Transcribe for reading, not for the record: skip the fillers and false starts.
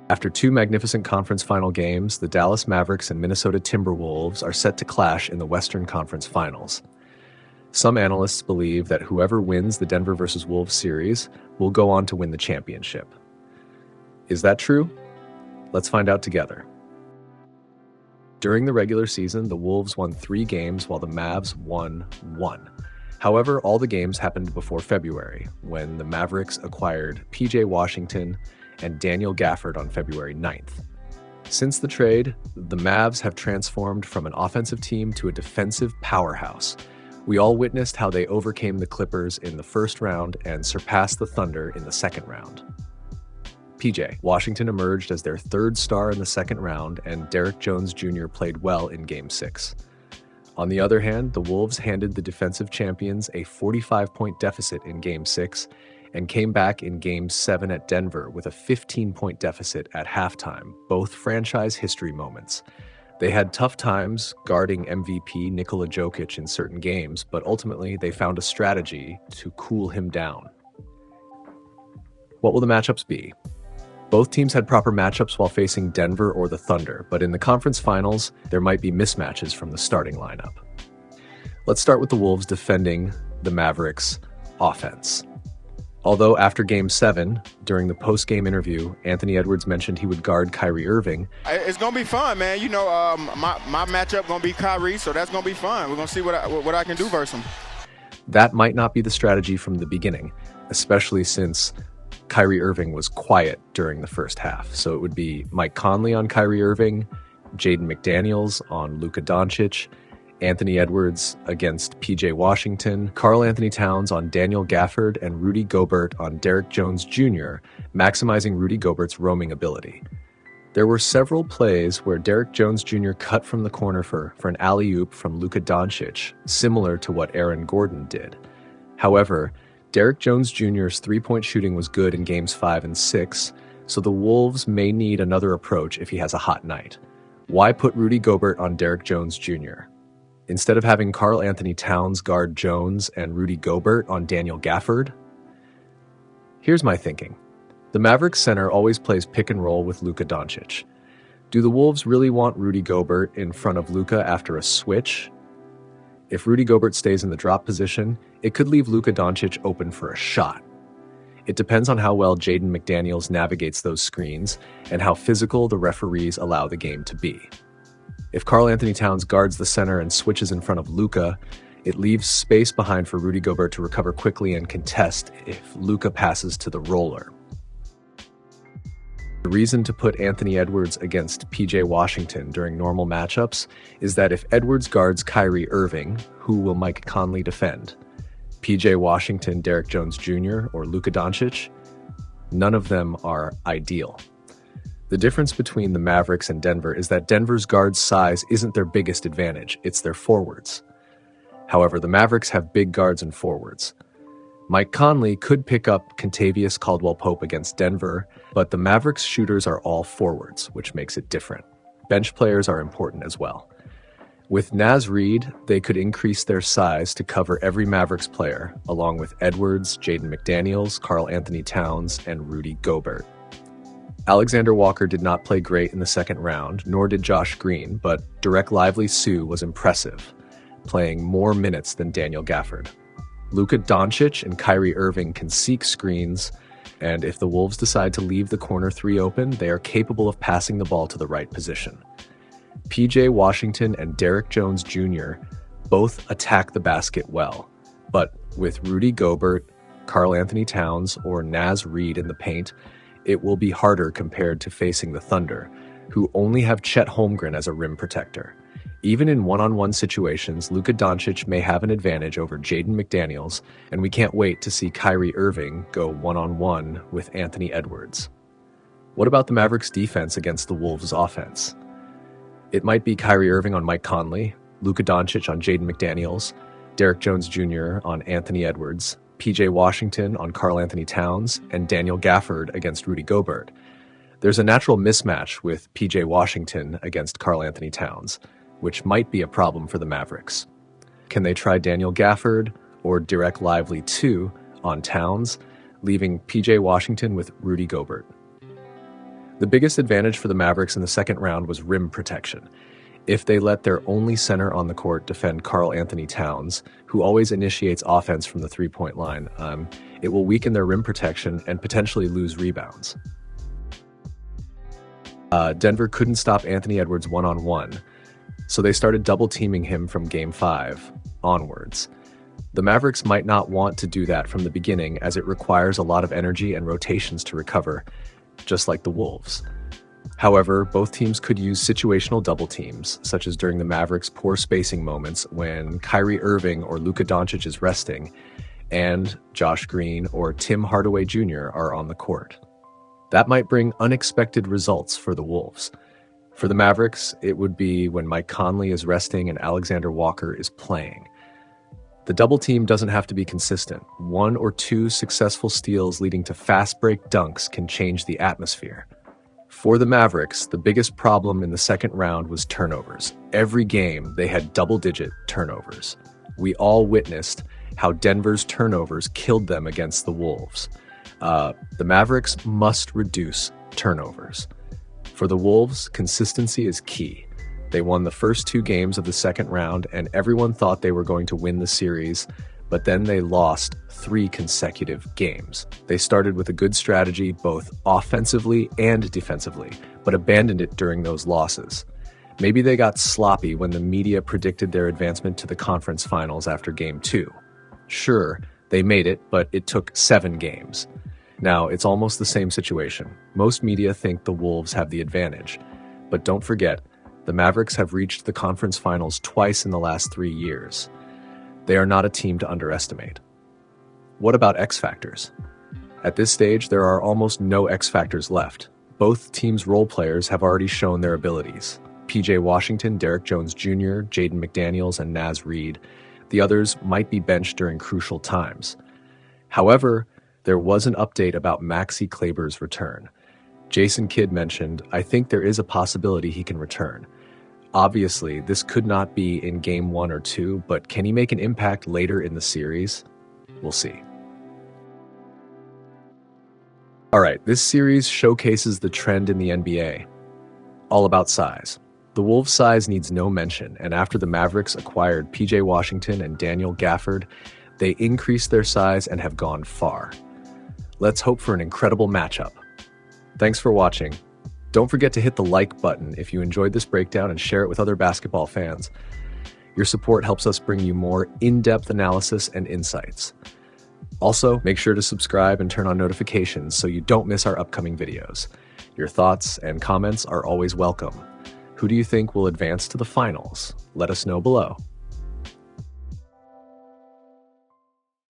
After two magnificent conference final games, the Dallas Mavericks and Minnesota Timberwolves are set to clash in the Western Conference Finals. Some analysts believe that whoever wins the Denver vs. Wolves series will go on to win the championship. Is that true? Let's find out together. During the regular season, the Wolves won 3 games while the Mavs won 1. However, all the games happened before February, when the Mavericks acquired PJ Washington and Daniel Gafford on February 9th. Since the trade, the Mavs have transformed from an offensive team to a defensive powerhouse. We all witnessed how they overcame the Clippers in the first round and surpassed the Thunder in the second round. PJ Washington emerged as their third star in the second round, and Derrick Jones Jr. played well in Game 6. On the other hand, the Wolves handed the defensive champions a 45-point deficit in Game 6 and came back in Game 7 at Denver with a 15-point deficit at halftime, both franchise history moments. They had tough times guarding MVP Nikola Jokic in certain games, but ultimately they found a strategy to cool him down. What will the matchups be? Both teams had proper matchups while facing Denver or the Thunder, but in the conference finals, there might be mismatches from the starting lineup. Let's start with the Wolves defending the Mavericks' offense. Although after Game 7, during the post-game interview, Anthony Edwards mentioned he would guard Kyrie Irving. It's going to be fun, man. You know, my matchup going to be Kyrie, so that's going to be fun. We're going to see what I can do versus him. That might not be the strategy from the beginning, especially since Kyrie Irving was quiet during the first half. So it would be Mike Conley on Kyrie Irving, Jaden McDaniels on Luka Dončić, Anthony Edwards against PJ Washington, Karl Anthony Towns on Daniel Gafford, and Rudy Gobert on Derrick Jones Jr., maximizing Rudy Gobert's roaming ability. There were several plays where Derrick Jones Jr. cut from the corner for an alley-oop from Luka Dončić, similar to what Aaron Gordon did. However, Derrick Jones Jr.'s three-point shooting was good in Games 5 and 6, so the Wolves may need another approach if he has a hot night. Why put Rudy Gobert on Derrick Jones Jr.? Instead of having Karl Anthony Towns guard Jones and Rudy Gobert on Daniel Gafford? Here's my thinking. The Mavericks center always plays pick and roll with Luka Dončić. Do the Wolves really want Rudy Gobert in front of Luka after a switch? If Rudy Gobert stays in the drop position, it could leave Luka Dončić open for a shot. It depends on how well Jaden McDaniels navigates those screens and how physical the referees allow the game to be. If Karl Anthony Towns guards the center and switches in front of Luka, it leaves space behind for Rudy Gobert to recover quickly and contest if Luka passes to the roller. The reason to put Anthony Edwards against PJ Washington during normal matchups is that if Edwards guards Kyrie Irving, who will Mike Conley defend? PJ Washington, Derrick Jones Jr., or Luka Dončić? None of them are ideal. The difference between the Mavericks and Denver is that Denver's guards' size isn't their biggest advantage, it's their forwards. However, the Mavericks have big guards and forwards. Mike Conley could pick up Kentavious Caldwell-Pope against Denver, but the Mavericks' shooters are all forwards, which makes it different. Bench players are important as well. With Naz Reid, they could increase their size to cover every Mavericks player, along with Edwards, Jaden McDaniels, Karl Anthony Towns, and Rudy Gobert. Alexander Walker did not play great in the second round, nor did Josh Green, but Derek Lively-Sue was impressive, playing more minutes than Daniel Gafford. Luka Dončić and Kyrie Irving can seek screens, and if the Wolves decide to leave the corner 3 open, they are capable of passing the ball to the right position. PJ Washington and Derrick Jones Jr. both attack the basket well, but with Rudy Gobert, Karl Anthony Towns, or Naz Reid in the paint, it will be harder compared to facing the Thunder, who only have Chet Holmgren as a rim protector. Even in one-on-one situations, Luka Dončić may have an advantage over Jaden McDaniels, and we can't wait to see Kyrie Irving go one-on-one with Anthony Edwards. What about the Mavericks' defense against the Wolves' offense? It might be Kyrie Irving on Mike Conley, Luka Dončić on Jaden McDaniels, Derrick Jones Jr. on Anthony Edwards, PJ Washington on Karl Anthony Towns, and Daniel Gafford against Rudy Gobert. There's a natural mismatch with PJ Washington against Karl Anthony Towns, which might be a problem for the Mavericks. Can they try Daniel Gafford or Derek Lively-Sue on Towns, leaving PJ Washington with Rudy Gobert? The biggest advantage for the Mavericks in the second round was rim protection. If they let their only center on the court defend Karl Anthony Towns, who always initiates offense from the three-point line, it will weaken their rim protection and potentially lose rebounds. Denver couldn't stop Anthony Edwards one-on-one, so they started double-teaming him from Game 5 onwards. The Mavericks might not want to do that from the beginning, as it requires a lot of energy and rotations to recover, just like the Wolves. However, both teams could use situational double teams, such as during the Mavericks' poor spacing moments when Kyrie Irving or Luka Dončić is resting, and Josh Green or Tim Hardaway Jr. are on the court. That might bring unexpected results for the Wolves. For the Mavericks, it would be when Mike Conley is resting and Alexander Walker is playing. The double team doesn't have to be consistent. 1 or 2 successful steals leading to fast break dunks can change the atmosphere. For the Mavericks, the biggest problem in the second round was turnovers. Every game, they had double-digit turnovers. We all witnessed how Denver's turnovers killed them against the Wolves. The Mavericks must reduce turnovers. For the Wolves, consistency is key. They won the first 2 games of the second round, and everyone thought they were going to win the series, but then they lost 3 consecutive games. They started with a good strategy both offensively and defensively, but abandoned it during those losses. Maybe they got sloppy when the media predicted their advancement to the conference finals after Game 2. Sure, they made it, but it took 7 games. Now, it's almost the same situation. Most media think the Wolves have the advantage. But don't forget, the Mavericks have reached the conference finals twice in the last 3 years. They are not a team to underestimate. What about X factors? At this stage, there are almost no X factors left. Both teams' role players have already shown their abilities. PJ Washington, Derek Jones Jr., Jaden McDaniels, and Naz Reid. The others might be benched during crucial times. However, there was an update about Maxi Kleber's return. Jason Kidd mentioned, "I think there is a possibility he can return." Obviously, this could not be in Game 1 or 2, but can he make an impact later in the series? We'll see. All right, this series showcases the trend in the NBA. All about size. The Wolves' size needs no mention, and after the Mavericks acquired PJ Washington and Daniel Gafford, they increased their size and have gone far. Let's hope for an incredible matchup. Thanks for watching. Don't forget to hit the like button if you enjoyed this breakdown and share it with other basketball fans. Your support helps us bring you more in-depth analysis and insights. Also, make sure to subscribe and turn on notifications so you don't miss our upcoming videos. Your thoughts and comments are always welcome. Who do you think will advance to the finals? Let us know below.